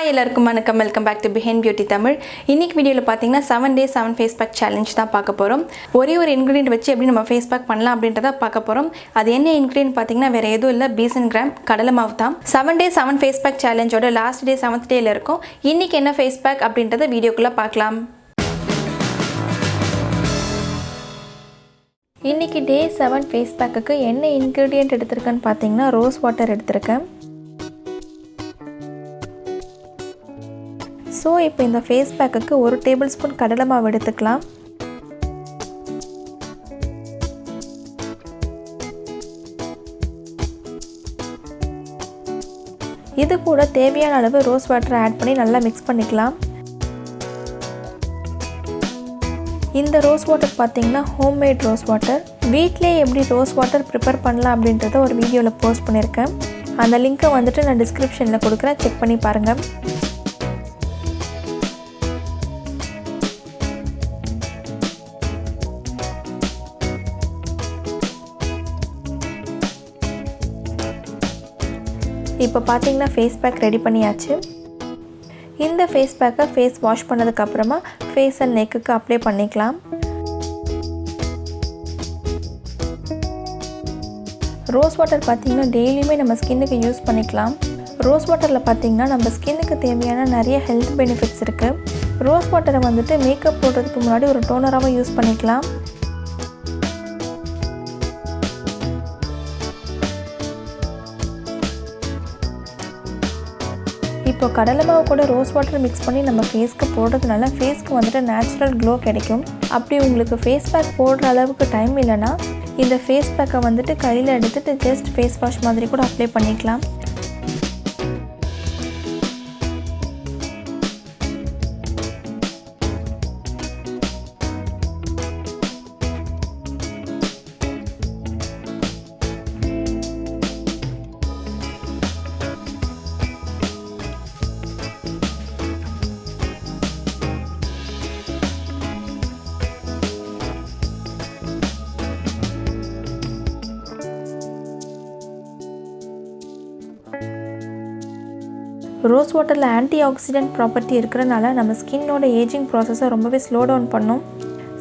எல்லாருக்கும் வணக்கம். Welcome back to behind beauty Tamil. இன்னைக்கு வீடியோவில் பார்த்தீங்கன்னா 7 days 7 ஃபேஸ் பேக் சேலஞ்ச் தான் பார்க்க போகிறோம். ஒரே ஒரு இன்க்ரீடியன்ட் வச்சு எப்படி நம்ம ஃபேஸ் பேக் பண்ணலாம் அப்படின்றத பார்க்க போகிறோம். அது என்ன இன்க்ரீடியன்ட் பார்த்தீங்கன்னா வேறு எதுவும் இல்லை, பீசன் கிராம் கடலை மாவு தான். 7 days 7 ஃபேஸ் பேக் சேலஞ்சோட லாஸ்ட் டே 7th டேயில் இருக்கும். இன்றைக்கி என்ன ஃபேஸ் பேக் அப்படின்றத வீடியோக்குள்ளே பார்க்கலாம். இன்றைக்கி டே 7 ஃபேஸ் பேக்குக்கு என்ன இன்க்ரீடியன்ட் எடுத்திருக்கேன்னு பார்த்தீங்கன்னா ரோஸ் வாட்டர் எடுத்திருக்கேன். ஸோ இப்போ இந்த ஃபேஸ் பேக்குக்கு 1 டேபிள் ஸ்பூன் கடலை மாவு எடுத்துக்கலாம். இது கூட தேவையான அளவு ரோஸ் வாட்டர் ஆட் பண்ணி நல்லா மிக்ஸ் பண்ணிக்கலாம். இந்த ரோஸ் வாட்டர் பார்த்தீங்கன்னா ஹோம்மேட் ரோஸ் வாட்டர். வீட்டிலே எப்படி ரோஸ் வாட்டர் ப்ரிப்பேர் பண்ணலாம் அப்படின்றத ஒரு வீடியோவில் போஸ்ட் பண்ணியிருக்கேன். அந்த லிங்க்கை வந்துட்டு நான் டிஸ்கிரிப்ஷனில் கொடுக்குறேன், செக் பண்ணி பாருங்கள். இப்போ பார்த்தீங்கன்னா ஃபேஸ் பேக் ரெடி பண்ணியாச்சு. இந்த ஃபேஸ் பேக்கை ஃபேஸ் வாஷ் பண்ணதுக்கப்புறமா ஃபேஸ் அண்ட் நெக்குக்கு அப்ளை பண்ணிக்கலாம். ரோஸ் வாட்டர் பார்த்திங்கன்னா டெய்லியுமே நம்ம ஸ்கின்னுக்கு யூஸ் பண்ணிக்கலாம். ரோஸ் வாட்டரில் பார்த்திங்கன்னா நம்ம ஸ்கின்னுக்கு தேவையான நிறைய ஹெல்த் பெனிஃபிட்ஸ் இருக்குது. ரோஸ் வாட்டரை வந்துட்டு மேக்கப் போடுறதுக்கு முன்னாடி ஒரு டோனராகவும் யூஸ் பண்ணிக்கலாம். இப்போ கடலை மாவு கூட ரோஸ் வாட்டர் மிக்ஸ் பண்ணி நம்ம ஃபேஸ்க்கு போடுறதுனால ஃபேஸ்க்கு வந்துட்டு நேச்சுரல் க்ளோ கிடைக்கும். அப்படி உங்களுக்கு ஃபேஸ் பேக் போடுற அளவுக்கு டைம் இல்லைன்னா இந்த ஃபேஸ் பேக்கை வந்துட்டு கையில் எடுத்துகிட்டு ஜஸ்ட் ஃபேஸ் வாஷ் மாதிரி கூட அப்ளை பண்ணிக்கலாம். ரோஸ் வாட்டரில் ஆன்டி ஆக்சிடென்ட் ப்ராப்பர்ட்டி இருக்கிறனால நம்ம ஸ்கின்னோட ஏஜிங் ப்ராசஸை ரொம்பவே ஸ்லோ டவுன் பண்ணும்.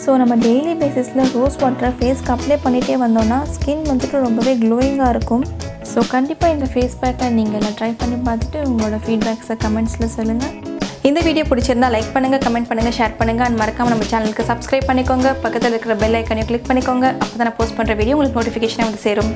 ஸோ நம்ம டெய்லி பேசிஸில் ரோஸ் வாட்டரை ஃபேஸ்க்கு அப்ளை பண்ணிகிட்டே வந்தோம்னா ஸ்கின் வந்துட்டு ரொம்பவே க்ளோயிங்காக இருக்கும். ஸோ கண்டிப்பாக இந்த ஃபேஸ் பேக்கை நீங்கள் எல்லாம் ட்ரை பண்ணி பார்த்துட்டு உங்களோட ஃபீட்பேக்ஸை கமெண்ட்ஸில் சொல்லுங்கள். இந்த வீடியோ பிடிச்சிருந்தால் லைக் பண்ணுங்கள், கமெண்ட் பண்ணுங்கள், ஷேர் பண்ணுங்கள். அண்ட் மறக்காமல் நம்ம சேனலுக்கு சப்ஸ்கிரைப் பண்ணிக்கோங்க. பக்கத்தில் இருக்கிற பெல் ஐக்கானையும் கிளிக் பண்ணிக்கோங்க. அப்போ தான் நான் போஸ்ட் பண்ணுற வீடியோ உங்களுக்கு நோட்டிஃபிகேஷனாக வந்து சேரும்.